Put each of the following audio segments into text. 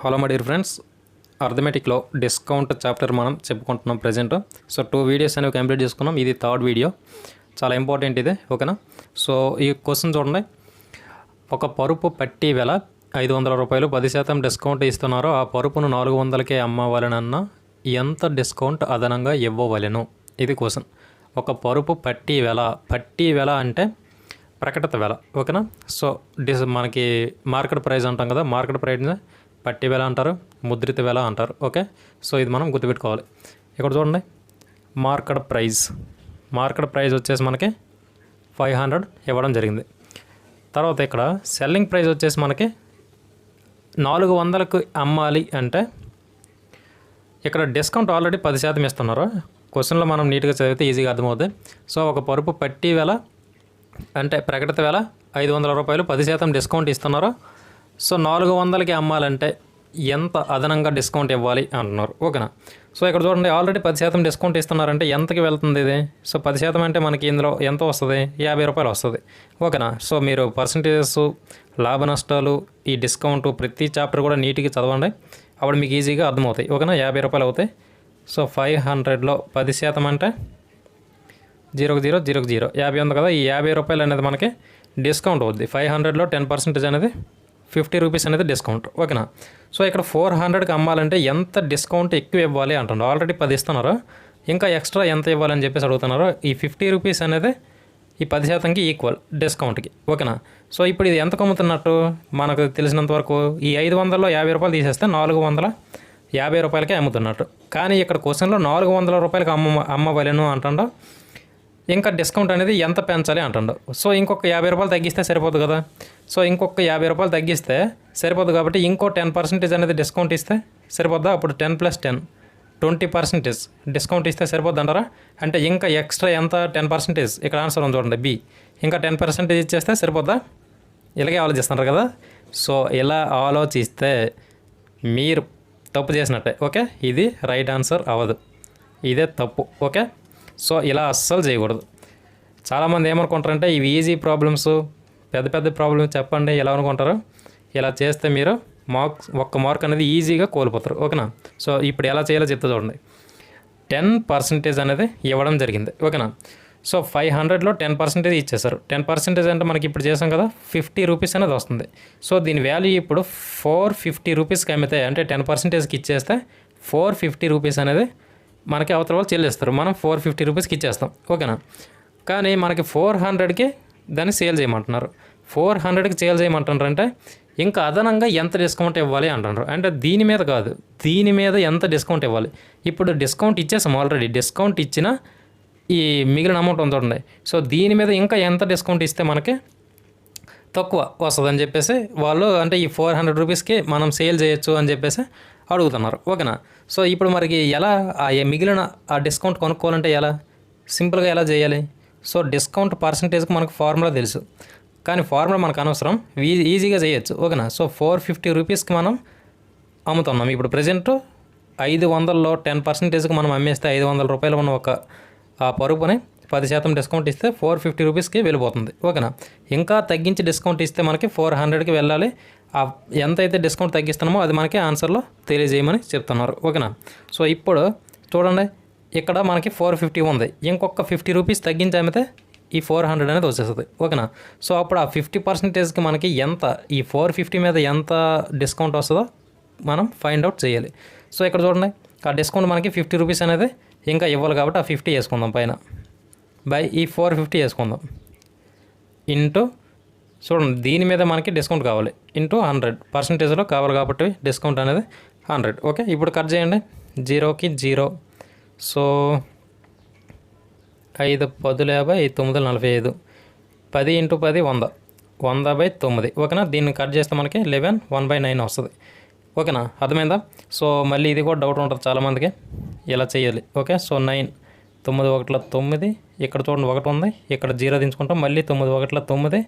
Hello my dear friends, అర్థమెటిక్లో discount chapter మనం చెప్పుకుంటున్నాం ప్రజెంట్. సో 2 వీడియోస్ అనేవి కంప్లీట్ చేసుకున్నాం. ఇది 3rd వీడియో, చాలా ఇంపార్టెంట్ ఇది. ఓకేనా? సో ఈ క్వశ్చన్ చూడండి. ఒక పరుపు పట్టీ వెల 500 రూపాయలు, 10% డిస్కౌంట్ ఇస్తున్నారు. ఆ పరుపును 400కే అమ్మవాలనన్నా ఎంత డిస్కౌంట్ అదనంగా ఇవ్వవలెను? ఇది క్వశ్చన్. ఒక పరుపు పట్టీ వెల అంటే ప్రకటిత వెల. ఓకేనా? సో మనకి మార్కెట్ ప్రైస్ అంటాం కదా, మార్కెట్ ప్రైస్ పట్టీ వెల అంటారు, ముద్రిత వెల అంటారు. ఓకే, సో ఇది మనం గుర్తుపెట్టుకోవాలి. ఇక్కడ చూడండి, మార్కెట్ ప్రైస్ వచ్చేసి మనకి 500 ఇవ్వడం జరిగింది. తర్వాత ఇక్కడ సెల్లింగ్ ప్రైస్ వచ్చేసి మనకి 400కు అమ్మాలి అంటే ఇక్కడ డిస్కౌంట్ ఆల్రెడీ 10% ఇస్తున్నారు. క్వశ్చన్లో మనం నీట్గా చదివితే ఈజీగా అర్థమవుతుంది. సో ఒక పరుపు పట్టీ వెల అంటే ప్రకటిత వెల 500 రూపాయలు, 10% డిస్కౌంట్ ఇస్తున్నారు. సో 400కి అమ్మాలంటే ఎంత అదనంగా డిస్కౌంట్ ఇవ్వాలి అంటున్నారు. ఓకేనా? సో ఇక్కడ చూడండి, ఆల్రెడీ 10% డిస్కౌంట్ ఇస్తున్నారంటే ఎంతకి వెళ్తుంది ఇది? సో 10% అంటే మనకి ఇందులో ఎంత వస్తుంది? 50 రూపాయలు వస్తుంది. ఓకేనా? సో మీరు పర్సంటేజెస్, లాభ నష్టాలు, ఈ డిస్కౌంట్ ప్రతి చాప్టర్ కూడా నీట్గా చదవండి, అప్పుడు మీకు ఈజీగా అర్థమవుతాయి. ఓకేనా? 50 రూపాయలు అవుతాయి. సో 500లో 10% అంటే 0,0,0,0 50 ఉంది కదా, ఈ 50 రూపాయలు అనేది మనకి డిస్కౌంట్ అవుద్ది. 500లో 10% అనేది 50 రూపీస్ అనేది డిస్కౌంట్. ఓకేనా? సో ఇక్కడ 400కి అమ్మాలంటే ఎంత డిస్కౌంట్ ఎక్కువ ఇవ్వాలి అంటున్నారు. ఆల్రెడీ 10 ఇస్తున్నారు, ఇంకా ఎక్స్ట్రా ఎంత ఇవ్వాలని చెప్పేసి అడుగుతున్నారు. ఈ 50 రూపీస్ అనేది ఈ 10%కి ఈక్వల్ డిస్కౌంట్కి. ఓకేనా? సో ఇప్పుడు ఇది ఎంతకు అమ్ముతున్నట్టు మనకు తెలిసినంత వరకు ఈ 500లో 50 రూపాయలు తీసేస్తే 450 రూపాయలకే అమ్ముతున్నట్టు. కానీ ఇక్కడ క్వశ్చన్లో 400 రూపాయలకి అమ్మవలెను అంటుండో, ఇంకా డిస్కౌంట్ అనేది ఎంత పెంచాలి అంటుండో. సో ఇంకొక 50 రూపాయలు తగ్గిస్తే సరిపోదు కదా. సో ఇంకొక 50 రూపాయలు తగ్గిస్తే సరిపోదు కాబట్టి ఇంకో 10% అనేది డిస్కౌంట్ ఇస్తే సరిపోద్దా? అప్పుడు 10 + 10 20% డిస్కౌంట్ ఇస్తే సరిపోద్ది అంటారా? అంటే ఇంకా ఎక్స్ట్రా ఎంత? 10%. ఇక్కడ ఆన్సర్ ఉంది చూడండి, బి. ఇంకా 10% ఇచ్చేస్తే సరిపోద్దా? ఇలాగే ఆలోచిస్తున్నారు కదా. సో ఇలా ఆలోచిస్తే మీరు తప్పు చేసినట్టే. ఓకే, ఇది రైట్ ఆన్సర్ అవ్వదు, ఇదే తప్పు. ఓకే, సో ఇలా అస్సలు చేయకూడదు. చాలామంది ఏమనుకుంటారంటే ఇవి ఈజీ ప్రాబ్లమ్స్, పెద్ద ప్రాబ్లమ్స్ చెప్పండి ఇలా అనుకుంటారు. ఇలా చేస్తే మీరు ఒక్క మార్క్ అనేది ఈజీగా కోల్పోతారు. ఓకేనా? సో ఇప్పుడు ఎలా చేయాలో చెప్తే చూడండి. 10% అనేది ఇవ్వడం జరిగింది. ఓకేనా? సో 500లో 10% ఇచ్చేసారు. 10% అంటే మనకి ఇప్పుడు చేసాం కదా, 50 రూపీస్ అనేది వస్తుంది. సో దీని వాల్యూ ఇప్పుడు 450 రూపీస్కి అమ్మితే, అంటే 10%కి ఇచ్చేస్తే 450 రూపీస్ అనేది మనకి అవతల వాళ్ళు చెల్లిస్తారు. మనం 450 రూపీస్కి ఇచ్చేస్తాం. ఓకేనా? కానీ మనకి 400కి దాన్ని సేల్ చేయమంటున్నారు. 400కి సేల్ చేయమంటున్నారు అంటే ఇంకా అదనంగా ఎంత డిస్కౌంట్ ఇవ్వాలి అంటున్నారు. అంటే దీని మీద కాదు, దీని మీద ఎంత డిస్కౌంట్ ఇవ్వాలి. ఇప్పుడు డిస్కౌంట్ ఇచ్చేసాం ఆల్రెడీ. డిస్కౌంట్ ఇచ్చిన ఈ మిగిలిన అమౌంట్ ఉంటుంది. సో దీని మీద ఇంకా ఎంత డిస్కౌంట్ ఇస్తే మనకి తక్కువ వస్తుందని చెప్పేసి వాళ్ళు, అంటే ఈ 400 రూపీస్కి మనం సేల్ చేయొచ్చు అని చెప్పేసి అడుగుతున్నారు. ఓకేనా? సో ఇప్పుడు మనకి ఎలా ఆ మిగిలిన ఆ డిస్కౌంట్ కొనుక్కోవాలంటే ఎలా? సింపుల్గా ఎలా చేయాలి? సో డిస్కౌంట్ పర్సంటేజ్కి మనకు ఫార్ములా తెలుసు, కానీ ఫార్ములా మనకు అనవసరం, ఈజీగా చేయొచ్చు. ఓకేనా? సో 450 రూపీస్కి మనం అమ్ముతున్నాం. ఇప్పుడు ప్రజెంట్ 500లో 10%కి మనం అమ్మేస్తే 500 రూపాయలు ఉన్న ఒక ఆ పరుపుని 10% డిస్కౌంట్ ఇస్తే 450 రూపీస్కి వెళ్ళిపోతుంది. ఓకేనా? ఇంకా తగ్గించి డిస్కౌంట్ ఇస్తే మనకి 400కి వెళ్ళాలి. ఎంతైతే డిస్కౌంట్ తగ్గిస్తున్నామో అది మనకి ఆన్సర్లో తెలియజేయమని చెప్తున్నారు. ఓకేనా? సో ఇప్పుడు చూడండి, ఇక్కడ మనకి 450 ఉంది, ఇంకొక 50 రూపీస్ తగ్గించి అమ్మితే ఈ 400 అనేది వచ్చేస్తుంది. ఓకేనా? సో అప్పుడు ఆ 50%కి మనకి ఎంత, ఈ 450 మీద ఎంత డిస్కౌంట్ వస్తుందో మనం ఫైండ్ అవుట్ చేయాలి. సో ఇక్కడ చూడండి, ఆ డిస్కౌంట్ మనకి 50 రూపీస్ అనేది ఇంకా ఇవ్వాలి కాబట్టి ఆ 50 వేసుకుందాం పైన, బై ఈ 450 వేసుకుందాం, ఇంటూ చూడండి దీని మీద మనకి డిస్కౌంట్ కావాలి, ఇంటూ 100%లో కావాలి కాబట్టి డిస్కౌంట్ అనేది 100. ఓకే, ఇప్పుడు కట్ చేయండి, 0కి 0. సో 5 10 50, 9 45, 10 × 10 100, 100/9. ఓకేనా? దీన్ని కట్ చేస్తే మనకి 11 1/9 వస్తుంది. ఓకేనా? అర్థమైందా? సో మళ్ళీ ఇది కూడా డౌట్ ఉంటుంది చాలామందికి, ఇలా చేయాలి. ఓకే, సో 9 9 1 9, ఇక్కడ చూడండి 1 ఉంది, ఇక్కడ 0 దించుకుంటాం, మళ్ళీ 9 1 9,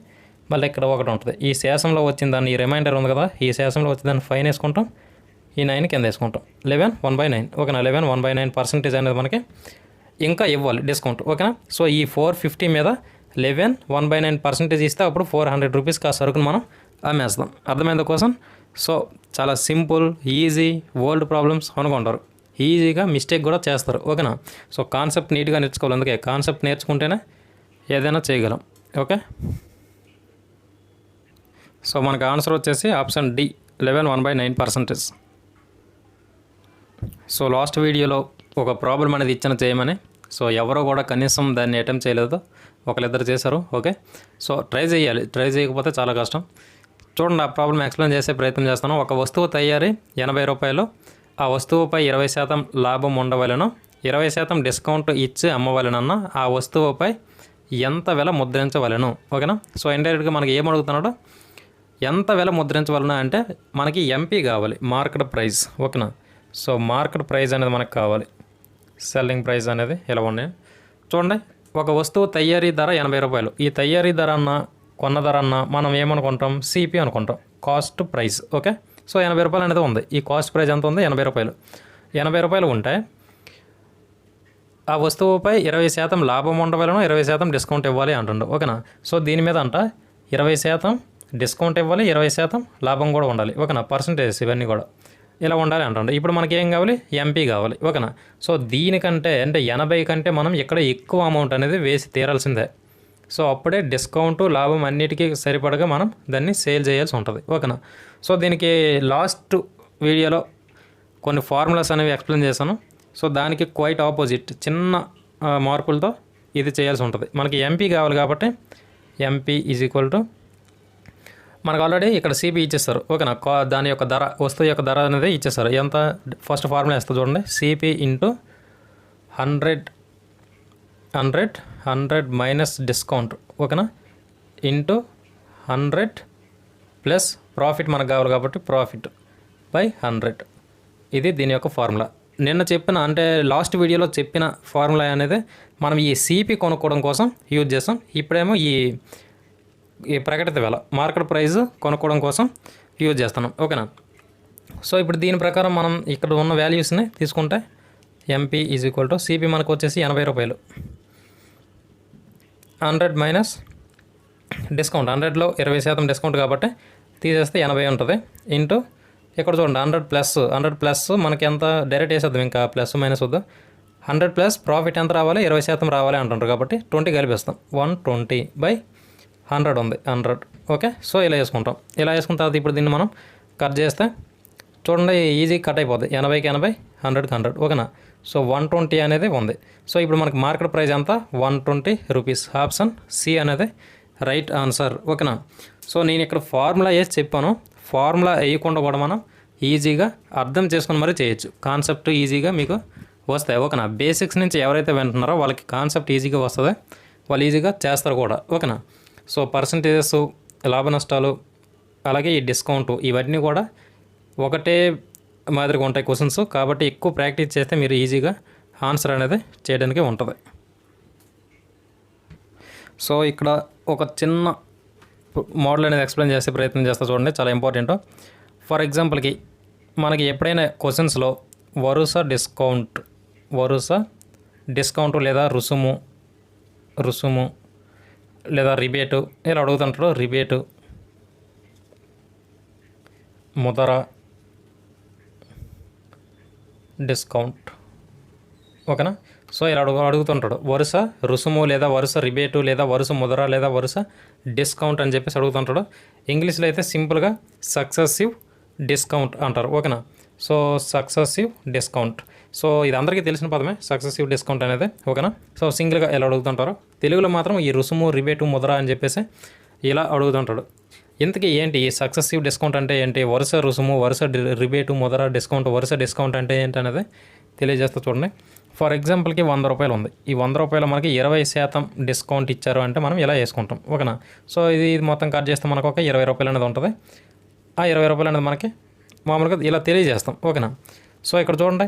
మళ్ళీ ఇక్కడ 1 ఉంటుంది. ఈ శేషంలో వచ్చిన దాన్ని, ఈ రిమైండర్ ఉంది కదా, ఈ శేషంలో వచ్చిన దాన్ని 5 వేసుకుంటాం, ఈ 9 కింద వేసుకుంటాం, 11 1/9. ఓకేనా? 11 1/9% అనేది మనకి ఇంకా ఇవ్వాలి డిస్కౌంట్. ఓకేనా? సో ఈ 450 మీద 11 1/9% ఇస్తే అప్పుడు 400 రూపీస్కి ఆ సరుకును మనం అమ్మేస్తాం. అర్థమైంది కోసం. సో చాలా సింపుల్, ఈజీ, ఓల్డ్ ప్రాబ్లమ్స్ అనుకుంటారు, ఈజీగా మిస్టేక్ కూడా చేస్తారు. ఓకేనా? సో కాన్సెప్ట్ నీట్గా నేర్చుకోవాలి. అందుకే కాన్సెప్ట్ నేర్చుకుంటేనే ఏదైనా చేయగలం. ఓకే, సో మనకు ఆన్సర్ వచ్చేసి ఆప్షన్ డి, 11 1/9%. సో లాస్ట్ వీడియోలో ఒక ప్రాబ్లం అనేది ఇచ్చిన చేయమని, సో ఎవరో కూడా కనీసం దాన్ని అటెంప్ట్ చేయలేదు, ఒకరిద్దరు చేశారు. ఓకే, సో ట్రై చేయాలి, ట్రై చేయకపోతే చాలా కష్టం. చూడండి, ఆ ప్రాబ్లం ఎక్స్ప్లెయిన్ చేసే ప్రయత్నం చేస్తాను. ఒక వస్తువు తయారీ 80 రూపాయలు, ఆ వస్తువుపై 20% లాభం ఉండవలెను, 20% డిస్కౌంట్ ఇచ్చి అమ్మవలెనన్న ఆ వస్తువుపై ఎంత వెల ముద్రించవలెను. ఓకేనా? సో ఇండైరెక్ట్గా మనకి ఏమడుగుతున్నాడో, ఎంత వెల ముద్రించవలన అంటే మనకి ఎంపీ కావాలి, మార్కెట్ ప్రైస్. ఓకేనా? సో మార్కెట్ ప్రైస్ అనేది మనకు కావాలి, సెల్లింగ్ ప్రైస్ అనేది ఇలా ఉన్నాయి. చూడండి, ఒక వస్తువు తయారీ ధర 80 రూపాయలు. ఈ తయారీ ధర అన్న కొన్న ధర అన్న మనం ఏమనుకుంటాం, సిపి అనుకుంటాం, కాస్ట్ ప్రైస్. ఓకే, సో 80 రూపాయలు అనేది ఉంది. ఈ కాస్ట్ ప్రైస్ ఎంత ఉంది, 80 రూపాయలు. 80 రూపాయలు ఉంటే ఆ వస్తువుపై 20% లాభం ఉండవలను, 20% డిస్కౌంట్ ఇవ్వాలి అంటుండు. ఓకేనా? సో దీని మీద అంట 20% డిస్కౌంట్ ఇవ్వాలి, 20% లాభం కూడా ఉండాలి. ఓకేనా? పర్సంటేజ్ ఇవన్నీ కూడా ఇలా ఉండాలి అంటుండే. ఇప్పుడు మనకి ఏం కావాలి, ఎంపీ కావాలి. ఓకేనా? సో దీనికంటే అంటే 80 కంటే మనం ఇక్కడ ఎక్కువ అమౌంట్ అనేది వేసి తీరాల్సిందే. సో అప్పుడే డిస్కౌంట్ లాభం అన్నిటికీ సరిపడగా మనం దాన్ని సేల్ చేయాల్సి ఉంటుంది. ఓకేనా? సో దీనికి లాస్ట్ వీడియోలో కొన్ని ఫార్ములాస్ అనేవి ఎక్స్ప్లెయిన్ చేశాను. సో దానికి క్వైట్ ఆపోజిట్ చిన్న మార్పులతో ఇది చేయాల్సి ఉంటుంది. మనకి ఎంపీ కావాలి కాబట్టి ఎంపీ ఈజ్ ఈక్వల్ టు మనకు ఆల్రెడీ ఇక్కడ సిపి ఇచ్చేస్తారు. ఓకేనా? దాని యొక్క ధర, వస్తువు యొక్క ధర అనేది ఇచ్చేస్తారు. ఎంత, ఫస్ట్ ఫార్ములా వేస్తుంది చూడండి, సిపి ఇంటూ 100 మైనస్ డిస్కౌంట్. ఓకేనా? ఇంటూ 100 ప్లస్ ప్రాఫిట్ మనకు కావాలి కాబట్టి ప్రాఫిట్ బై 100. ఇది దీని యొక్క ఫార్ములా. నిన్న చెప్పిన అంటే లాస్ట్ వీడియోలో చెప్పిన ఫార్ములా అనేది మనం ఈ సిపి కొనుక్కోవడం కోసం యూజ్ చేస్తాం. ఇప్పుడేమో ఈ ప్రకటిత వెల, మార్కెట్ ప్రైస్ కొనుక్కోవడం కోసం యూజ్ చేస్తున్నాం. ఓకేనా? సో ఇప్పుడు దీని ప్రకారం మనం ఇక్కడ ఉన్న వాల్యూస్ని తీసుకుంటే MP is equal to CP మనకు వచ్చేసి 80 రూపాయలు, 100 మైనస్ డిస్కౌంట్, 100లో 20% డిస్కౌంట్ కాబట్టి తీసేస్తే 80 ఉంటుంది. ఇంటూ ఇక్కడ చూడండి 100 ప్లస్ మనకి ఎంత డైరెక్ట్ వేసేద్దాం, ఇంకా ప్లస్ మైనస్ వద్దు. 100 ప్లస్ ప్రాఫిట్ ఎంత రావాలి, 20% రావాలి అంటుంటారు కాబట్టి 20 కలిపిస్తాం. 120/100 ఉంది, 100. ఓకే, సో ఇలా వేసుకుంటాం. ఇలా వేసుకున్న తర్వాత ఇప్పుడు దీన్ని మనం కట్ చేస్తే చూడండి ఈజీ కట్ అయిపోద్ది. 80కి 80, 100కి 100. ఓకేనా? సో 120 అనేది ఉంది. సో ఇప్పుడు మనకి మార్కెట్ ప్రైస్ ఎంత, 120 రూపీస్. ఆప్షన్ సి అనేది రైట్ ఆన్సర్. ఓకేనా? సో నేను ఇక్కడ ఫార్ములా వేసి చెప్పాను, ఫార్ములా వేయకుండా కూడా మనం ఈజీగా అర్థం చేసుకుని మరీ చేయొచ్చు. కాన్సెప్ట్ ఈజీగా మీకు వస్తాయి. ఓకేనా? బేసిక్స్ నుంచి ఎవరైతే వింటున్నారో వాళ్ళకి కాన్సెప్ట్ ఈజీగా వస్తుంది, వాళ్ళు ఈజీగా చేస్తారు కూడా. ఓకేనా? సో పర్సంటేజెస్, లాభ నష్టాలు, అలాగే ఈ డిస్కౌంట్, ఇవన్నీ కూడా ఒకటే మాదిరిగా ఉంటాయి క్వశ్చన్స్. కాబట్టి ఎక్కువ ప్రాక్టీస్ చేస్తే మీరు ఈజీగా ఆన్సర్ అనేది చేయడానికి ఉంటుంది. సో ఇక్కడ ఒక చిన్న మోడల్ అనేది ఎక్స్ప్లెయిన్ చేసే ప్రయత్నం చేస్తా చూడండి, చాలా ఇంపార్టెంట్. ఫర్ ఎగ్జాంపుల్కి మనకి ఎప్పుడైనా క్వశ్చన్స్లో వరుస డిస్కౌంట్ లేదా రుసుము లేదా రిబేటు ఇలా అడుగుతుంటారు. రిబేటు, ముదర, డిస్కౌంట్. ఓకేనా? సో ఇలా అడుగుతుంటాడు. వరుస రుసుము లేదా వరుస రిబేటు లేదా వరుస ముదర లేదా వరుస డిస్కౌంట్ అని చెప్పేసి అడుగుతుంటాడు. ఇంగ్లీష్లో అయితే సింపుల్గా సక్సెసివ్ డిస్కౌంట్ అంటారు. ఓకేనా? So successive discount. సో ఇది అందరికీ తెలిసిన పదమే, సక్సెసివ్ డిస్కౌంట్ అనేది. ఓకేనా? సో సింగిల్గా ఎలా అడుగుతుంటారు. తెలుగులో మాత్రం ఈ రుసుము, రిబేటు, ముదర అని చెప్పేసి ఇలా అడుగుతుంటాడు. ఇంతకీ ఏంటి ఈ సక్సెసివ్ డిస్కౌంట్ అంటే ఏంటి, వరుస రుసుము, వరుస రిబేటు, ముదర, డిస్కౌంట్, వరుస డిస్కౌంట్ అంటే ఏంటి అనేది తెలియజేస్తూ చూడండి. ఫర్ ఎగ్జాంపుల్కి 100 రూపాయలు ఉంది. ఈ 100 రూపాయలు మనకి 20% డిస్కౌంట్ ఇచ్చారు అంటే మనం ఇలా వేసుకుంటాం. ఓకేనా? సో ఇది మొత్తం కట్ చేస్తే మనకు ఒక 20 రూపాయలు అనేది ఉంటుంది. ఆ 20 రూపాయలు అనేది మనకి మామూలుగా ఇలా తెలియజేస్తాం. ఓకేనా? సో ఇక్కడ చూడండి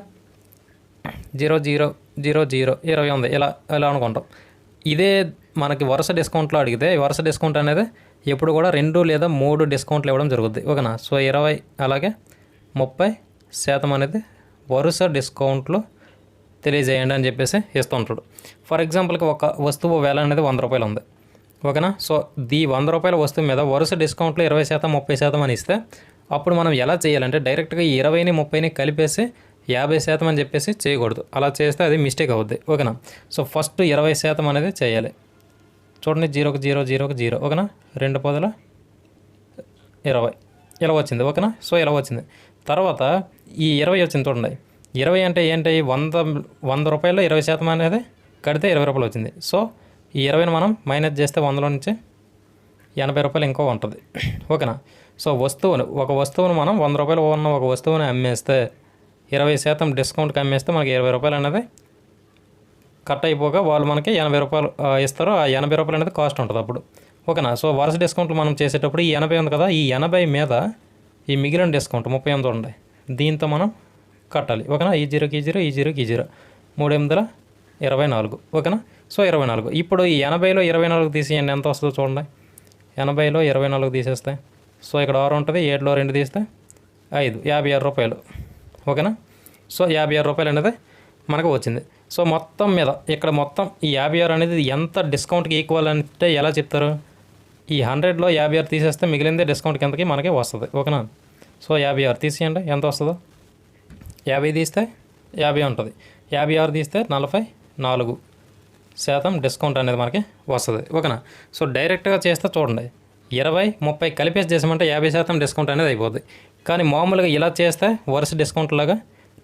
0000 ఉంది, ఇలా అనుకుంటాం. ఇదే మనకి వరుస డిస్కౌంట్లో అడిగితే వరుస డిస్కౌంట్ అనేది ఎప్పుడు కూడా 2 లేదా 3 డిస్కౌంట్లు ఇవ్వడం జరుగుతుంది. ఓకేనా? సో 20 అలాగే 30% అనేది వరుస డిస్కౌంట్లు తెలియజేయండి అని చెప్పేసి ఇస్తుంటాడు. ఫర్ ఎగ్జాంపుల్కి ఒక వస్తువు వేల అనేది 100 రూపాయలు ఉంది. ఓకేనా? సో 100 రూపాయల వస్తువు మీద వరుస డిస్కౌంట్లో 20%, 30% అని ఇస్తే అప్పుడు మనం ఎలా చేయాలంటే డైరెక్ట్గా ఈ 20ని 30ని కలిపేసి 50% అని చెప్పేసి చేయకూడదు. అలా చేస్తే అది మిస్టేక్ అవుద్ది. ఓకేనా. సో ఫస్ట్ 20% అనేది చేయాలి. చూడండి 0కి 0 0కి 0 ఓకేనా. 2 పదుల 20 ఇలా వచ్చింది. ఓకేనా. సో ఇలా వచ్చింది. తర్వాత ఈ 20 వచ్చింది చూడండి. 20 అంటే ఏంటి, 100 రూపాయల్లో 20% అనేది కడితే 20 రూపాయలు వచ్చింది. సో ఈ 20ని మనం మైనస్ చేస్తే 100లో నుంచి 80 రూపాయలు ఇంకో ఉంటుంది. ఓకేనా. సో ఒక వస్తువును మనం 100 రూపాయలు ఉన్న ఒక వస్తువుని అమ్మేస్తే 20% డిస్కౌంట్కి అమ్మేస్తే మనకి 20 రూపాయలు అనేది కట్ అయిపోగా వాళ్ళు మనకి 80 రూపాయలు ఇస్తారు. ఆ 80 రూపాయలు అనేది కాస్ట్ ఉంటుంది అప్పుడు. ఓకేనా. సో వరుస డిస్కౌంట్లు మనం చేసేటప్పుడు ఈ 80 ఉంది కదా, ఈ 80 మీద ఈ మిగిలిన డిస్కౌంట్ 30 ఉంది, దీంతో మనం కట్టాలి. ఓకేనా. ఈ 0కి 0 ఈ 0కి 0 3 24. ఓకేనా. సో 24. ఇప్పుడు ఈ 80లో 24 తీసేయండి, ఎంత వస్తుందో చూడండి. 80లో 24 తీసేస్తే సో ఇక్కడ 6 ఉంటుంది, 7లో 2 తీస్తే 5, 56 రూపాయలు. ఓకేనా. సో 56 రూపాయలు అనేది మనకు వచ్చింది. సో మొత్తం మీద ఇక్కడ మొత్తం ఈ 56 అనేది ఎంత డిస్కౌంట్కి ఈక్వల్ అంటే ఎలా చెప్తారు, ఈ 100లో 56 తీసేస్తే మిగిలిందే డిస్కౌంట్ కిందకి మనకి వస్తుంది. ఓకేనా. సో 56 తీసేయండి, ఎంత వస్తుందో. 50 తీస్తే 50 ఉంటుంది, 56 తీస్తే 44% డిస్కౌంట్ అనేది మనకి వస్తుంది. ఓకేనా. సో డైరెక్ట్గా చేస్తే చూడండి 20 30 కలిపేసి చేసామంటే 50% డిస్కౌంట్ అనేది అయిపోద్ది. కానీ మామూలుగా ఇలా చేస్తే వరుస డిస్కౌంట్ లాగా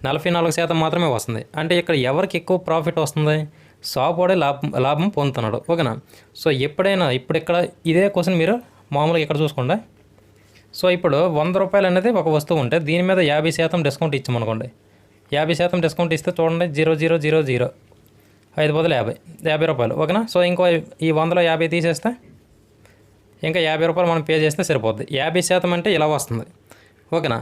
44% మాత్రమే వస్తుంది. అంటే ఇక్కడ ఎవరికి ఎక్కువ ప్రాఫిట్ వస్తుంది, షాప్ వాడే లాభం పొందుతున్నాడు. ఓకేనా. సో ఎప్పుడైనా ఇప్పుడు ఇక్కడ ఇదే క్వశ్చన్ మీరు మామూలుగా ఇక్కడ చూసుకోండి. సో ఇప్పుడు 100 రూపాయలు అనేది ఒక వస్తువు ఉంటే దీని మీద 50% డిస్కౌంట్ ఇచ్చామనుకోండి. 50% డిస్కౌంట్ ఇస్తే చూడండి 0000 5 బదులు 50 రూపాయలు. ఓకేనా. సో ఇంకో ఈ 100లో 50 తీసేస్తే ఇంకా 50 రూపాయలు మనం పే చేస్తే సరిపోద్ది. 50% అంటే ఇలా వస్తుంది. ఓకేనా.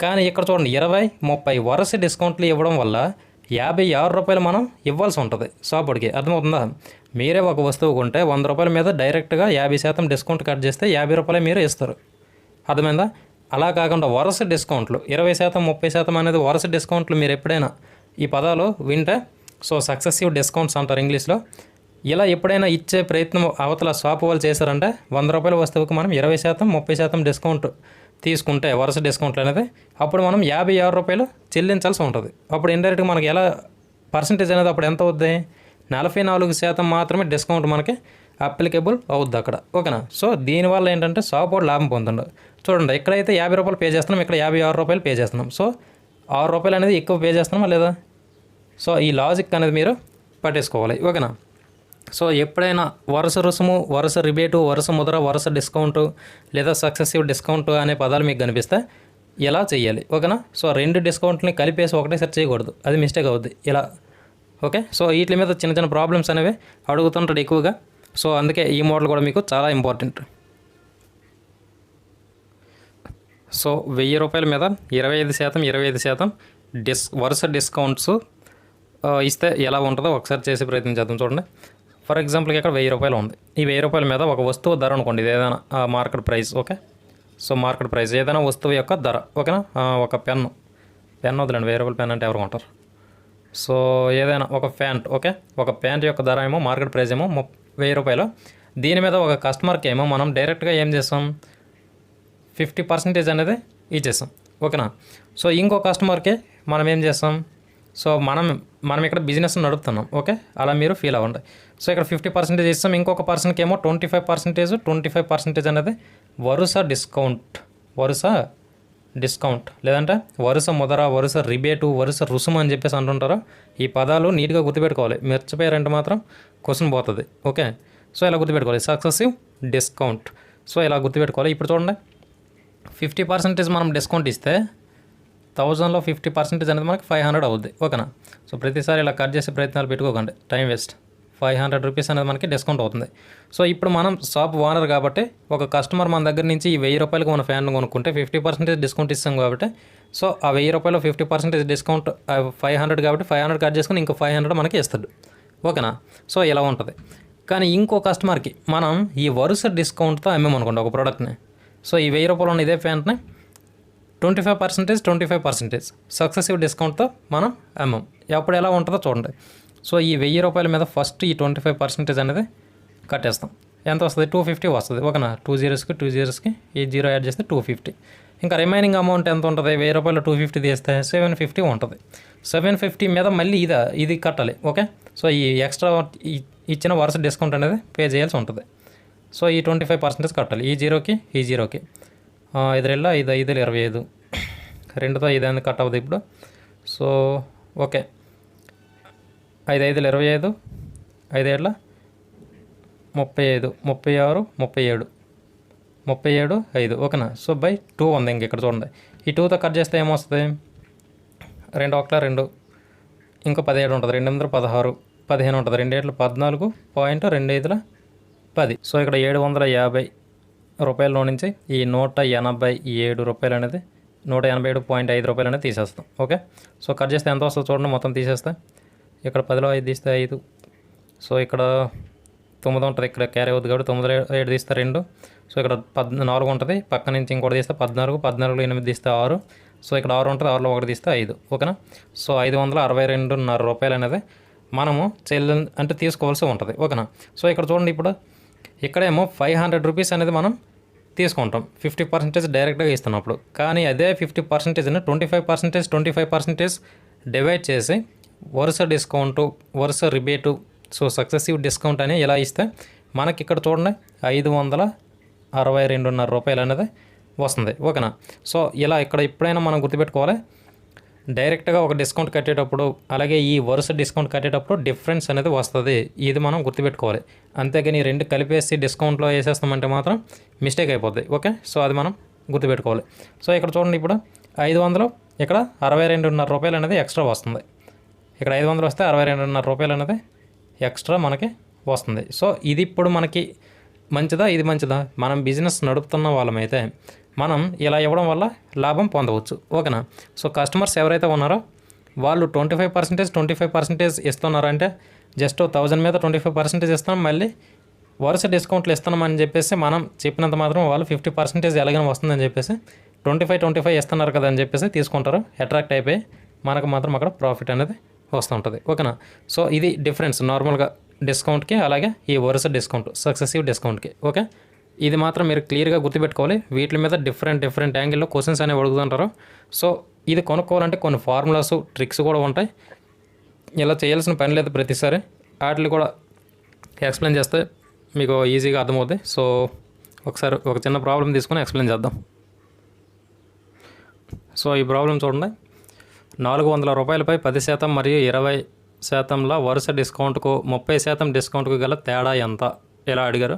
కానీ ఇక్కడ చూడండి 20 30 వరుస డిస్కౌంట్లు ఇవ్వడం వల్ల 56 రూపాయలు మనం ఇవ్వాల్సి ఉంటుంది షాపుడికి. అర్థమవుతుందా. మీరే ఒక వస్తువు కొంటే 100 రూపాయల మీద డైరెక్ట్గా 50% డిస్కౌంట్ కట్ చేస్తే 50 రూపాయలు మీరు ఇస్తారు. అర్థమైందా. అలా కాకుండా వరుస డిస్కౌంట్లు 20% 30% అనేది వరుస డిస్కౌంట్లు మీరు ఎప్పుడైనా ఈ పదాలు వింటే సో సక్సెసివ్ డిస్కౌంట్స్ అంటారు ఇంగ్లీష్లో. ఇలా ఎప్పుడైనా ఇచ్చే ప్రయత్నం అవతల షాపు వాళ్ళు చేశారంటే 100 రూపాయల వస్తువుకి మనం 20% 30% డిస్కౌంట్ తీసుకుంటే వరుస డిస్కౌంట్లు అనేది అప్పుడు మనం 56 రూపాయలు చెల్లించాల్సి ఉంటుంది. అప్పుడు ఇండైరెక్ట్గా మనకి ఎలా పర్సంటేజ్ అనేది అప్పుడు ఎంత అవుద్ది, 44% మాత్రమే డిస్కౌంట్ మనకి అప్లికేబుల్ అవుద్ది అక్కడ. ఓకేనా. సో దీనివల్ల ఏంటంటే షాప్ వాడు లాభం పొందండు. చూడండి ఇక్కడైతే 50 రూపాయలు పే చేస్తున్నాం, ఇక్కడ 56 రూపాయలు పే చేస్తున్నాం. సో 6 రూపాయలు అనేది ఎక్కువ పే చేస్తున్నామా లేదా. సో ఈ లాజిక్ అనేది మీరు పట్టేసుకోవాలి. ఓకేనా. సో ఎప్పుడైనా వరుస రుసుము, వరుస రిబేటు, వరుస ముద్ర, వరుస డిస్కౌంటు లేదా సక్సెసివ్ డిస్కౌంట్ అనే పదాలు మీకు కనిపిస్తే ఎలా చేయాలి. ఓకేనా. సో 2 డిస్కౌంట్ని కలిపేసి ఒకటేసారి చేయకూడదు, అది మిస్టేక్ అవుద్ది ఇలా. ఓకే. సో వీటి మీద చిన్న చిన్న ప్రాబ్లమ్స్ అనేవి అడుగుతుంటాడు ఎక్కువగా. సో అందుకే ఈ మోడల్ కూడా మీకు చాలా ఇంపార్టెంట్. సో 1000 రూపాయల మీద 25% వరుస డిస్కౌంట్స్ ఇస్తే ఎలా ఉంటుందో ఒకసారి చేసి ప్రయత్నం చేద్దాం. చూడండి ఫర్ ఎగ్జాంపుల్కి ఇక్కడ 1000 రూపాయలు ఉంది. ఈ 1000 రూపాయల మీద ఒక వస్తువు ధర అనుకోండి, ఇది ఏదైనా market price. Okay. So market price ఏదైనా వస్తువు యొక్క ధర. ఓకేనా. ఒక పెన్ను వదిలేండి, 1000 రూపాయల పెన్ అంటే ఎవరు కొంటారు. సో ఏదైనా ఒక ప్యాంట్. ఓకే. ఒక ప్యాంట్ యొక్క ధర ఏమో మార్కెట్ ప్రైస్ ఏమో 1000 రూపాయలు. దీని మీద ఒక కస్టమర్కి ఏమో మనం డైరెక్ట్గా ఏం చేస్తాం, 50% అనేది ఇచ్చేస్తాం. ఓకేనా. సో ఇంకో కస్టమర్కి మనం ఏం చేస్తాం, సో మనం ఇక్కడ బిజినెస్ నడుపుతున్నాం. ఓకే. అలా మీరు ఫీల్ అవ్వండి. సో ఇక్కడ 50% ఇస్తాం, ఇంకొక పర్సన్కి ఏమో 25% అనేది వరుస డిస్కౌంట్ లేదంటే వరుస ముదర, వరుస రిబేటు, వరుస రుసుము అని చెప్పేసి అంటుంటారు. ఈ పదాలు నీట్గా గుర్తుపెట్టుకోవాలి. మర్చిపోయారంటే మాత్రం క్వశ్చన్ పోతుంది. ఓకే. సో ఇలా గుర్తుపెట్టుకోవాలి, సక్సెసివ్ డిస్కౌంట్. సో ఇలా గుర్తుపెట్టుకోవాలి. ఇప్పుడు చూడండి 50% మనం డిస్కౌంట్ ఇస్తే 1000లో 50% అనేది మనకి 500 అవుద్ది. ఓకేనా. సో ప్రతిసారి ఇలా కట్ చేసే ప్రయత్నాలు పెట్టుకోకండి, టైం వేస్ట్. 500 రూపీస్ అనేది మనకి డిస్కౌంట్ అవుతుంది. సో ఇప్పుడు మనం షాప్ ఓనర్ కాబట్టి ఒక కస్టమర్ మన దగ్గర నుంచి ఈ 1000 రూపాయలకు మన ఫ్యాన్ కొనుక్కుంటే 50% డిస్కౌంట్ ఇస్తాం కాబట్టి సో ఆ 1000 రూపాయలు 50% డిస్కౌంట్ 500 కాబట్టి 500 కట్ చేసుకుని ఇంకో 500 మనకి ఇస్తాడు. ఓకేనా. సో ఇలా ఉంటుంది. కానీ ఇంకో కస్టమర్కి మనం ఈ వరుస డిస్కౌంట్తో అమ్మేమనుకోండి ఒక ప్రోడక్ట్ని. సో ఈ 1000 రూపాయలు ఉన్న ఇదే ఫ్యాంట్ని 25% సక్సెసివ్ డిస్కౌంట్తో మనం అమ్మాం. అప్పుడు ఎలా ఉంటుందో చూడండి. సో ఈ 1000 రూపాయల మీద ఫస్ట్ ఈ 25% అనేది కట్టేస్తాం. ఎంత వస్తుంది, 250 వస్తుంది. ఓకేనా. 2 zeros కి ఈ 0 యాడ్ చేస్తే 250. ఇంకా రిమైనింగ్ అమౌంట్ ఎంత ఉంటుంది? 1000 రూపాయలు 250 తీస్తే 750 ఉంటుంది. 750 మీద మళ్ళీ ఇది కట్టాలి. ఓకే, సో ఈ ఎక్స్ట్రా ఇచ్చిన వరుస డిస్కౌంట్ అనేది పే చేయాల్సి ఉంటుంది. సో ఈ 25% కట్టాలి. ఈ జీరోకి ఇది రెళ్ళ 5 5 25 రెండుతో 5 అనేది కట్ అవ్వదు ఇప్పుడు. సో ఓకే, 5 5 25 5 ఏళ్ళ 35 36 37 37 5 ఓకేనా. సో బై 2 ఉంది. ఇంక ఇక్కడ చూడండి, ఈ 2తో కట్ చేస్తే ఏమొస్తుంది? 2 1 2 ఇంకా 17 ఉంటుంది. 2 8 16 15 ఉంటుంది. 2 7 14.25 10. సో ఇక్కడ 750 రూపాయలలో నుంచి ఈ 187 రూపాయలు అనేది 187.5 రూపాయలు అనేది తీసేస్తాం. ఓకే, సో కట్ చేస్తే ఎంత వస్తుందో చూడండి. మొత్తం తీసేస్తే ఇక్కడ 10లో 5 తీస్తే 5. సో ఇక్కడ 9 ఉంటుంది, ఇక్కడ క్యారీ అవుతుంది కాబట్టి 9లో 7 తీస్తే 2. సో ఇక్కడ 14 ఉంటుంది, పక్క నుంచి ఇంకోటి తీస్తే 14, 14లో 8 తీస్తే 6. సో ఇక్కడ 6 ఉంటుంది, 6లో 1 తీస్తే 5. ఓకేనా. సో 562.5 రూపాయలు అనేది మనము అంటే తీసుకోవాల్సి ఉంటుంది. ఓకేనా. సో ఇక్కడ చూడండి, ఇప్పుడు ఇక్కడేమో 500 రూపీస్ అనేది మనం తీసుకుంటాం 50% డైరెక్ట్గా ఇస్తున్నప్పుడు. కానీ అదే 50%ని 25% డివైడ్ చేసి వరుస డిస్కౌంటు, వరుస రిబేటు, సో సక్సెసివ్ డిస్కౌంట్ అని ఇలా ఇస్తే మనకి ఇక్కడ చూడండి 562.5 రూపాయలు అనేది వస్తుంది. ఓకేనా. సో ఇలా ఇక్కడ ఎప్పుడైనా మనం గుర్తుపెట్టుకోవాలి, డైరెక్ట్గా ఒక డిస్కౌంట్ కట్టేటప్పుడు అలాగే ఈ వరుస డిస్కౌంట్ కట్టేటప్పుడు డిఫరెన్స్ అనేది వస్తుంది. ఇది మనం గుర్తుపెట్టుకోవాలి. అంతేగాని ఈ రెండు కలిపేసి డిస్కౌంట్లో వేసేస్తామంటే మాత్రం మిస్టేక్ అయిపోద్ది. ఓకే, సో అది మనం గుర్తుపెట్టుకోవాలి. సో ఇక్కడ చూడండి, ఇప్పుడు 500 ఇక్కడ 62.5 రూపాయలు అనేది ఎక్స్ట్రా వస్తుంది. ఇక్కడ 500 వస్తే 62.5 రూపాయలు అనేది ఎక్స్ట్రా మనకి వస్తుంది. సో ఇది ఇప్పుడు మనకి మంచిదా? ఇది మంచిదా? మనం బిజినెస్ నడుపుతున్న వాళ్ళమైతే మనం ఇలా ఇవ్వడం వల్ల లాభం పొందవచ్చు. ఓకేనా. సో కస్టమర్స్ ఎవరైతే ఉన్నారో వాళ్ళు 25% ఇస్తున్నారంటే జస్ట్ 1000 మీద 25% ఇస్తాం, మళ్ళీ వరుస డిస్కౌంట్లు ఇస్తున్నామని చెప్పేసి మనం చెప్పినంత మాత్రం వాళ్ళు 50% ఎలాగైనా వస్తుందని చెప్పేసి 25 ఇస్తున్నారు కదా అని చెప్పేసి తీసుకుంటారు. అట్రాక్ట్ అయిపోయి మనకు మాత్రం అక్కడ ప్రాఫిట్ అనేది వస్తూ ఉంటుంది. ఓకేనా. సో ఇది డిఫరెన్స్ నార్మల్గా డిస్కౌంట్కి అలాగే ఈ వరుస డిస్కౌంట్ సక్సెసివ్ డిస్కౌంట్కి. ఓకే, ఇది మాత్రం మీరు క్లియర్గా గుర్తుపెట్టుకోవాలి. వీటి మీద డిఫరెంట్ యాంగిల్లో క్వశ్చన్స్ అనేవి అడుగుతుంటారు. సో ఇది కొనుక్కోవాలంటే కొన్ని ఫార్ములాస్, ట్రిక్స్ కూడా ఉంటాయి. ఇలా చేయాల్సిన పని లేదు ప్రతిసారి. వాటిని కూడా ఎక్స్ప్లెయిన్ చేస్తే మీకు ఈజీగా అర్థమవుతుంది. సో ఒకసారి ఒక చిన్న ప్రాబ్లం తీసుకొని ఎక్స్ప్లెయిన్ చేద్దాం. సో ఈ ప్రాబ్లం చూడండి, 400 రూపాయలపై 10% మరియు 20% వరుస డిస్కౌంట్కు 30% డిస్కౌంట్కు గల తేడా ఎంత? ఇలా అడిగారు.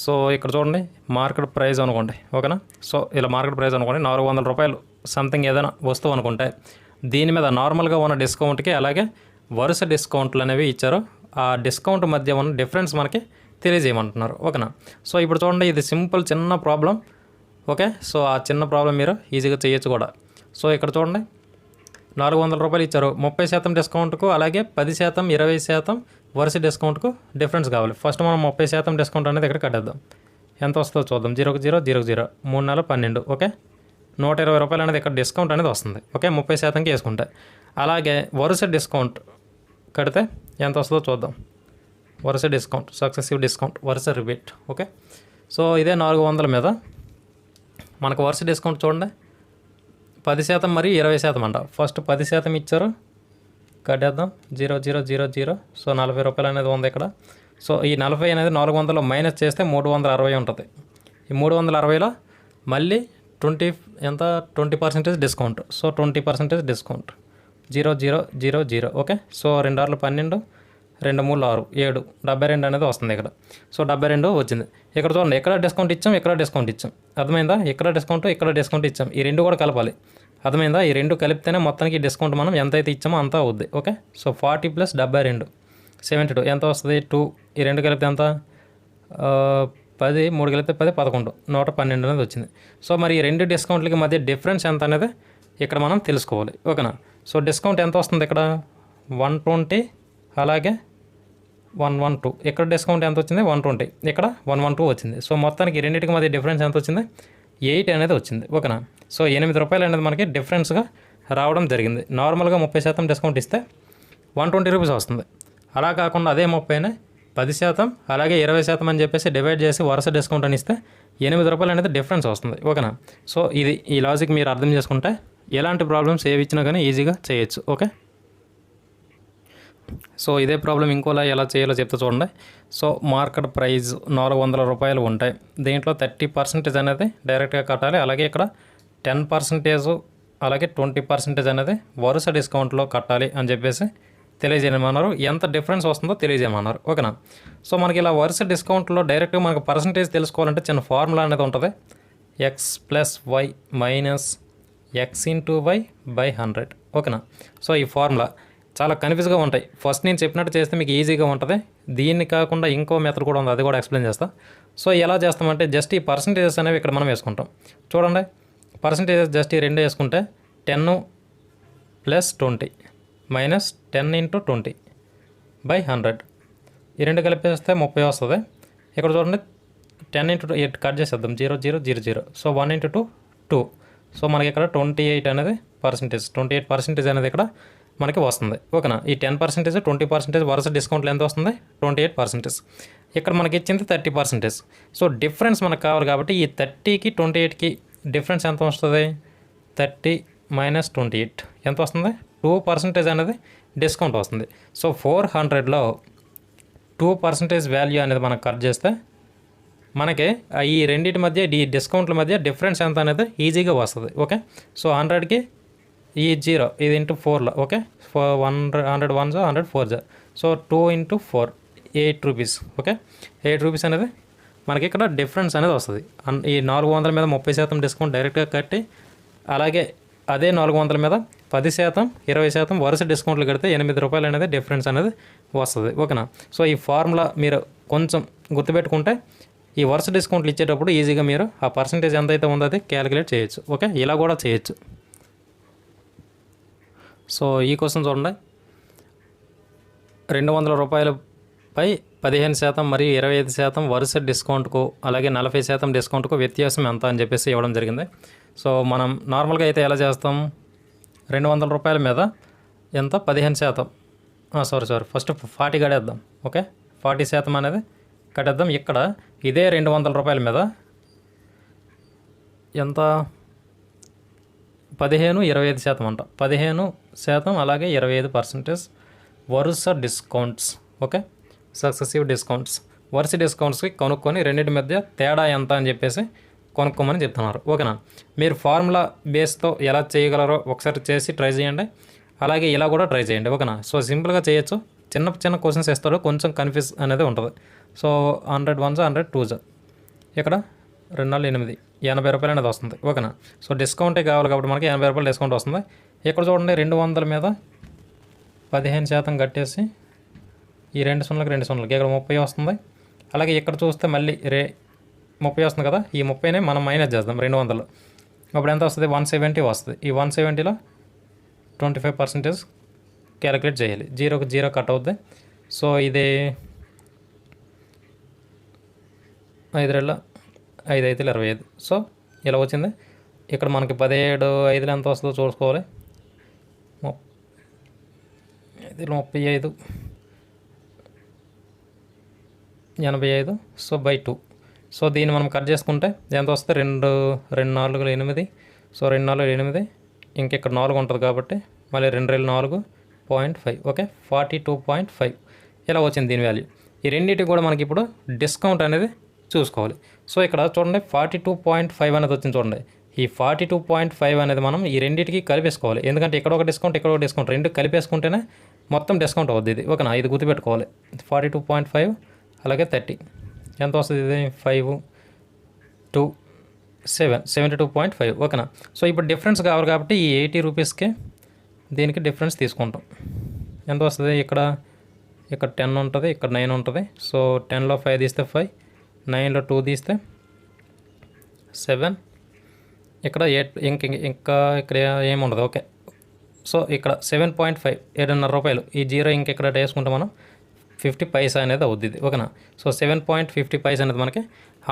సో ఇక్కడ చూడండి, మార్కెట్ ప్రైస్ అనుకోండి. ఓకేనా. సో ఇలా మార్కెట్ ప్రైస్ అనుకోండి, 400 రూపాయలు సంథింగ్ ఏదైనా వస్తువు అనుకుంటే దీని మీద నార్మల్గా ఉన్న డిస్కౌంట్కి అలాగే వరుస డిస్కౌంట్లు అనేవి ఇచ్చారు. ఆ డిస్కౌంట్ మధ్య ఉన్న డిఫరెన్స్ మనకి తెలియజేయమంటున్నారు. ఓకేనా. సో ఇప్పుడు చూడండి, ఇది సింపుల్ చిన్న ప్రాబ్లం. ఓకే, సో ఆ చిన్న ప్రాబ్లం మీరు ఈజీగా చేయొచ్చు కూడా. సో ఇక్కడ చూడండి, 400 రూపాయలు ఇచ్చారు, 30% డిస్కౌంట్కు అలాగే 10% 20% వరుస డిస్కౌంట్కు డిఫరెన్స్ కావాలి. ఫస్ట్ మనం 30% డిస్కౌంట్ అనేది ఇక్కడ కట్టేద్దాం. ఎంత వస్తుందో చూద్దాం. 0 0 0 0 3 4 12. ఓకే, 120 రూపాయలు అనేది ఇక్కడ డిస్కౌంట్ అనేది వస్తుంది. ఓకే, 30%కి వేసుకుంటే. అలాగే వరుస డిస్కౌంట్ కడితే ఎంత వస్తుందో చూద్దాం. వరుస డిస్కౌంట్, సక్సెసివ్ డిస్కౌంట్, వరుస రిబేట్. ఓకే, సో ఇదే 400 మీద మనకు వరుస డిస్కౌంట్ చూడండి 10% మరియు 20% అంట. ఫస్ట్ 10% ఇచ్చారు, కట్టేద్దాం. 0 0 0 0. సో 40 రూపాయలు అనేది ఉంది ఇక్కడ. సో ఈ 40 అనేది 400లో మైనస్ చేస్తే 360 ఉంటుంది. ఈ 360లో మళ్ళీ 20% discount. So 20% discount. 0 0 0 0. Okay, so 2 6 12, 2 3 6 7, 72 అనేది వస్తుంది ఇక్కడ. సో 72 వచ్చింది. ఇక్కడ చూడండి, ఎక్కడ డిస్కౌంట్ ఇచ్చాం, ఇక్కడ డిస్కౌంట్ ఇచ్చాం. అర్థమైందా? ఇక్కడ డిస్కౌంట్ ఇచ్చాం. ఈ రెండు కూడా కలపాలి. అర్థమైందా? ఈ రెండు కలిపితేనే మొత్తానికి డిస్కౌంట్ మనం ఎంతైతే ఇచ్చామో అంతా అవుద్ది. ఓకే, సో 40 + 72 72 ఎంత వస్తుంది? 2. ఈ రెండు కలిపితే ఎంత? 10, 3 కలిపితే 10, 11, 112 అనేది వచ్చింది. సో మరి ఈ రెండు డిస్కౌంట్లకి మధ్య డిఫరెన్స్ ఎంత అనేది ఇక్కడ మనం తెలుసుకోవాలి. ఓకేనా. సో డిస్కౌంట్ ఎంత వస్తుంది ఇక్కడ? 120 అలాగే 112. ఇక్కడ డిస్కౌంట్ ఎంత వచ్చింది? 120. ఇక్కడ 112 వచ్చింది. సో మొత్తానికి రెండింటికి మధ్య డిఫరెన్స్ ఎంత వచ్చింది? 8 అనేది వచ్చింది. ఓకేనా. సో 8 రూపాయలు అనేది మనకి డిఫరెన్స్గా రావడం జరిగింది. నార్మల్గా 30% డిస్కౌంట్ ఇస్తే 120 రూపీస్ వస్తుంది. అలా కాకుండా అదే 30ని 10% అలాగే 20% అని చెప్పేసి డివైడ్ చేసి వరుస డిస్కౌంట్ అని ఇస్తే రూపాయలు అనేది డిఫరెన్స్ వస్తుంది. ఓకేనా? సో ఇది ఈ లాజిక్ మీరు అర్థం చేసుకుంటే ఎలాంటి ప్రాబ్లమ్స్ ఏవి ఇచ్చినా కానీ ఈజీగా చేయొచ్చు. ఓకే, సో ఇదే ప్రాబ్లం ఇంకోలా ఎలా చేయాలో చెప్తే చూడండి. సో మార్కెట్ ప్రైస్ 400 రూపాయలు ఉంటాయి. దీంట్లో 30% అనేది డైరెక్ట్గా కట్టాలి. అలాగే ఇక్కడ 10% అలాగే 20% అనేది వరుస డిస్కౌంట్లో కట్టాలి అని చెప్పేసి తెలియజేయమన్నారు. ఎంత డిఫరెన్స్ వస్తుందో తెలియజేయమన్నారు. ఓకేనా? సో మనకి ఇలా వరుస డిస్కౌంట్లో డైరెక్ట్గా మనకు పర్సంటేజ్ తెలుసుకోవాలంటే చిన్న ఫార్ములా అనేది ఉంటుంది. X plus Y minus X into Y by 100. ఓకేనా? సో ఈ ఫార్ములా చాలా కన్ఫ్యూజ్గా ఉంటాయి. ఫస్ట్ నేను చెప్పినట్టు చేస్తే మీకు ఈజీగా ఉంటుంది. దీన్ని కాకుండా ఇంకో మెథడ్ కూడా ఉంది, అది కూడా ఎక్స్ప్లెయిన్ చేస్తా. సో ఎలా చేస్తామంటే జస్ట్ ఈ పర్సంటేజెస్ అనేవి ఇక్కడ మనం వేసుకుంటాం. చూడండి, పర్సంటేజెస్ జస్ట్ ఈ రెండు వేసుకుంటే 10 ప్లస్ 20 మైనస్ 10 ఇంటూ 20 బై 100. ఈ రెండు కలిపేస్తే 30 వస్తుంది. ఇక్కడ చూడండి 10 ఇంటూ 8 కట్ చేసేద్దాం, 0 0 0 0. So 1 into 2 2. సో మనకి ఇక్కడ 28 అనేది పర్సంటేజ్, 28% అనేది ఇక్కడ మనకి వస్తుంది. ఓకేనా? ఈ 10% 20% వరుస డిస్కౌంట్లు ఎంత వస్తుంది? 28%. ఇక్కడ మనకి ఇచ్చింది 30%. సో డిఫరెన్స్ మనకు కావాలి కాబట్టి ఈ 30కి 28కి డిఫరెన్స్ ఎంత వస్తుంది? 30 మైనస్ 28 ఎంత వస్తుంది? 2% అనేది డిస్కౌంట్ వస్తుంది. సో 400లో 2% వాల్యూ అనేది మనం కట్ చేస్తే మనకి ఈ రెండింటి మధ్య ఈ డిస్కౌంట్ల మధ్య డిఫరెన్స్ ఎంత అనేది ఈజీగా వస్తుంది. ఓకే, సో 100కి ఈ 0 ఇది ఇంటూ 4లో. Okay, 100 1 100 4. So 2 into 4 8 rupees. Okay, 8 rupees అనేది మనకి ఇక్కడ డిఫరెన్స్ అనేది వస్తుంది. ఈ 400 మీద 30% డిస్కౌంట్ డైరెక్ట్గా కట్టి అలాగే అదే 400 మీద 10% 20% వరుస డిస్కౌంట్లు కడితే 8 రూపాయలు అనేది డిఫరెన్స్ అనేది వస్తుంది. ఓకేనా? సో ఈ ఫార్ములా మీరు కొంచెం గుర్తుపెట్టుకుంటే ఈ వరుస డిస్కౌంట్లు ఇచ్చేటప్పుడు ఈజీగా మీరు ఆ పర్సంటేజ్ ఎంతైతే ఉందో అది క్యాలిక్యులేట్ చేయొచ్చు. ఓకే, ఇలా కూడా చేయొచ్చు. సో ఈ క్వశ్చన్ చూడండి, 200 రూపాయలపై 15% మరియు 25% వరుస డిస్కౌంట్కు అలాగే 40% డిస్కౌంట్కు వ్యత్యాసం ఎంత అని చెప్పేసి ఇవ్వడం జరిగింది. సో మనం నార్మల్గా అయితే ఎలా చేస్తాం? 200 రూపాయల మీద ఎంత? 15%. Sorry first 40 కట్టేద్దాం. ఓకే, 40% అనేది కట్టేద్దాం. ఇక్కడ ఇదే 200 రూపాయల మీద ఎంత? 15 25% అంట. 15% అలాగే 25% వరుస డిస్కౌంట్స్. Okay, successive discounts. వరుస డిస్కౌంట్స్కి కనుక్కొని రెండింటి మధ్య తేడా ఎంత అని చెప్పేసి కొనుక్కోమని చెప్తున్నారు. ఓకేనా? మీరు ఫార్ములా బేస్తో ఎలా చేయగలరో ఒకసారి చేసి ట్రై చేయండి. అలాగే ఇలా కూడా ట్రై చేయండి. ఓకేనా? సో సింపుల్గా చేయొచ్చు. చిన్న చిన్న క్వశ్చన్స్ ఇస్తాడు, కొంచెం కన్ఫ్యూజ్ అనేది ఉంటుంది. సో 100 1 100 2. ఇక్కడ 2 4 8 80 రూపాయలు అనేది వస్తుంది. ఓకేనా? సో డిస్కౌంటే కావాలి కాబట్టి మనకి 80 రూపాయలు డిస్కౌంట్ వస్తుంది. ఇక్కడ చూడండి 200 మీద 15% కట్టేసి ఈ 2 సున్నాలకి 2 సున్నాలకి ఇక్కడ 30 వస్తుంది. అలాగే ఇక్కడ చూస్తే మళ్ళీ 30 వస్తుంది కదా, ఈ 30ని మనం మైనస్ చేద్దాం 200. అప్పుడు ఎంత వస్తుంది? 170 వస్తుంది. ఈ 170లో 25% క్యాలిక్యులేట్ చేయాలి. 0కి 0 కట్ అవుద్ది. సో ఇది 5 2 5 5 25. సో ఇలా వచ్చింది. ఇక్కడ మనకి 17 5 ఎంత వస్తుందో చూసుకోవాలి. 35 85. So by 2. సో దీన్ని మనం కట్ చేసుకుంటే ఎంత వస్తుంది? 2 2 4 8. సో 2 4 8. ఇంకెక్కడ 4 ఉంటుంది కాబట్టి మళ్ళీ 2 2 4.5. ఓకే, 42.5 ఇలా వచ్చింది దీని వాల్యూ. ఈ రెండింటికి కూడా మనకి ఇప్పుడు డిస్కౌంట్ అనేది చూసుకోవాలి. సో ఇక్కడ చూడండి 42.5 అనేది వచ్చింది. చూడండి ఈ 42.5 అనేది మనం ఈ రెండింటికి కలిపేసుకోవాలి. ఎందుకంటే ఇక్కడ ఒక డిస్కౌంట్ ఇక్కడ ఒక డిస్కౌంట్ రెండు కలిపేసుకుంటేనే మొత్తం డిస్కౌంట్ అవుద్ది ఇది. ఓకేనా? ఇది గుర్తుపెట్టుకోవాలి. 42.5 అలాగే 30 ఎంత వస్తుంది? ఇది 5 2 7 72.5. ఓకేనా? సో ఇప్పుడు డిఫరెన్స్ కావాలి కాబట్టి ఈ 80 రూపీస్కి దీనికి డిఫరెన్స్ తీసుకుంటాం. ఎంత వస్తుంది? ఇక్కడ 10 ఉంటుంది, ఇక్కడ 9 ఉంటుంది. సో 10లో 5 తీస్తే 5, 9లో 2 తీస్తే 7, ఇక్కడ 8, ఇంకా ఇక్కడ ఏముండదు. ఓకే, సో ఇక్కడ 7.5 7.5 రూపాయలు. ఈ 0 ఇంకెక్కడ వేసుకుంటే మనం 50 పైసా అనేది అవుద్ది ఇది. ఓకేనా? సో 7.50 పైసా అనేది మనకి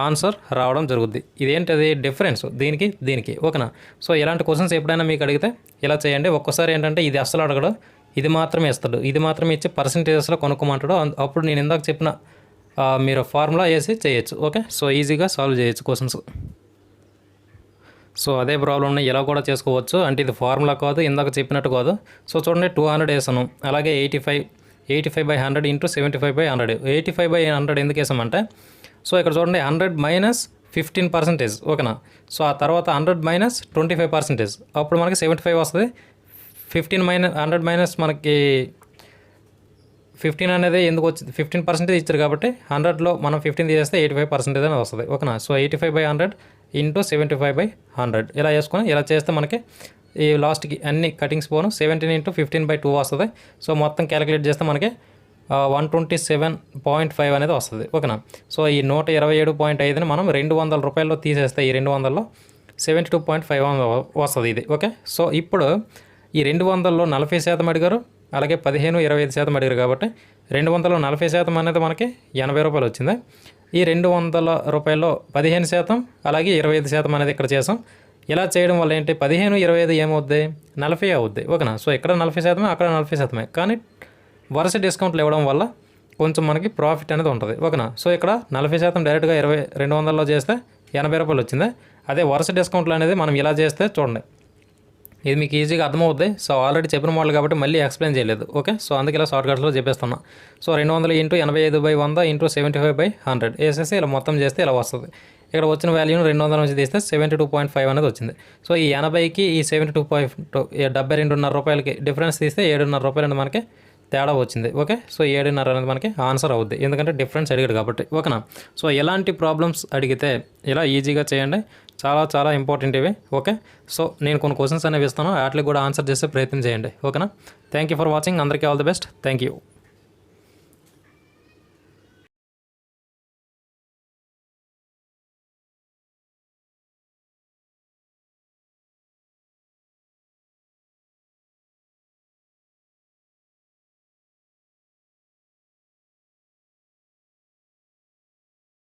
ఆన్సర్ రావడం జరుగుద్ది. ఇదేంటది? డిఫరెన్స్ దీనికి. ఓకేనా? సో ఇలాంటి క్వశ్చన్స్ ఎప్పుడైనా మీకు అడిగితే ఇలా చేయండి. ఒక్కోసారి ఏంటంటే ఇది అస్సలు అడగడు, ఇది మాత్రమే ఇస్తాడు. ఇది మాత్రమే ఇచ్చి పర్సంటేజెస్లో కొనుక్కోమంటాడు. అప్పుడు నేను ఇందాక చెప్పిన మీరు ఫార్ములా వేసి చేయొచ్చు. ఓకే, సో ఈజీగా సాల్వ్ చేయొచ్చు క్వశ్చన్స్. సో అదే ప్రాబ్లమ్ని ఇలా కూడా చేసుకోవచ్చు. అంటే ఇది ఫార్ములా కాదు, ఇందాక చెప్పినట్టు కాదు. సో చూడండి 200 వేసాను, అలాగే 85/100 ఇంటూ 75/100. 85/100 ఎందుకు వేసామంటే, సో ఇక్కడ చూడండి 100 మైనస్ 15%, ఓకేనా. సో ఆ తర్వాత 100 మైనస్ 25%, అప్పుడు మనకి 75 వస్తుంది. 100 మైనస్ మనకి 15 అనేది ఎందుకు వచ్చింది, 15% ఇచ్చారు కాబట్టి 100లో మనం 15 తీసేస్తే 85% అనేది వస్తుంది, ఓకేనా. సో 85/100 ఇంటూ 75/100 ఇలా వేసుకొని ఇలా చేస్తే మనకి ఈ లాస్ట్కి అన్ని కటింగ్స్ పోను 17 ఇంటూ 15/2 వస్తుంది. సో మొత్తం క్యాలిక్యులేట్ చేస్తే మనకి 127.5 అనేది వస్తుంది, ఓకేనా. సో ఈ 127.5ని మనం 200 రూపాయల్లో తీసేస్తే ఈ 200లో 72.5 వస్తుంది ఇది, ఓకే. సో ఇప్పుడు ఈ 200లో 40% అడిగారు, అలాగే 15-25% అడిగారు కాబట్టి 200లో 40% అనేది మనకి 80 రూపాయలు వచ్చింది. ఈ 200 రూపాయల్లో 15% అలాగే 25% అనేది ఇక్కడ చేసాం. ఇలా చేయడం వల్ల ఏంటి, 15-25 ఏమవుద్ది, 40 అవుద్ది, ఓకేనా. సో ఇక్కడ 40%, అక్కడ 40%, కానీ వరుస డిస్కౌంట్లు ఇవ్వడం వల్ల కొంచెం మనకి ప్రాఫిట్ అనేది ఉంటుంది, ఓకేనా. సో ఇక్కడ 40% డైరెక్ట్గా 200లో చేస్తే 80 రూపాయలు వచ్చింది. అదే వరుస డిస్కౌంట్లు అనేది మనం ఇలా చేస్తే చూడండి, ఇది మీకు ఈజీగా అర్థమవుద్ది. సో ఆల్రెడీ చెప్పిన మోడల్ కాబట్టి మళ్ళీ ఎక్స్ప్లెయిన్ చేయలేదు, ఓకే. సో అందుకే ఇలా షార్ట్ కట్స్లో చెప్పేస్తున్నా. సో 200 ఇంటూ 85/100 ఇంటూ 75/100 వేసేసి ఇలా మొత్తం చేస్తే ఇలా వస్తుంది. ఇక్కడ వచ్చిన వాల్యూని 200 నుంచి తీస్తే 72.5 అనేది వచ్చింది. సో ఈ 80కి ఈ 72.2 72.5 రూపాయలకి డిఫరెన్స్ తీస్తే 7.5 రూపాయలు అనేది మనకి తేడా వచ్చింది, ఓకే. సో 7.5 అనేది మనకి ఆన్సర్ అవుద్ది, ఎందుకంటే డిఫరెన్స్ అడిగాడు కాబట్టి, ఓకేనా. సో ఎలాంటి ప్రాబ్లమ్స్ అడిగితే ఇలా ఈజీగా చేయండి, చాలా చాలా ఇంపార్టెంట్ ఇవి, ఓకే. సో నేను కొన్ని క్వశ్చన్స్ అనేవి ఇస్తాను, వాటికి కూడా ఆన్సర్ చేసే ప్రయత్నం చేయండి, ఓకేనా. Thank you for watching. అందరికీ all the best. Thank you.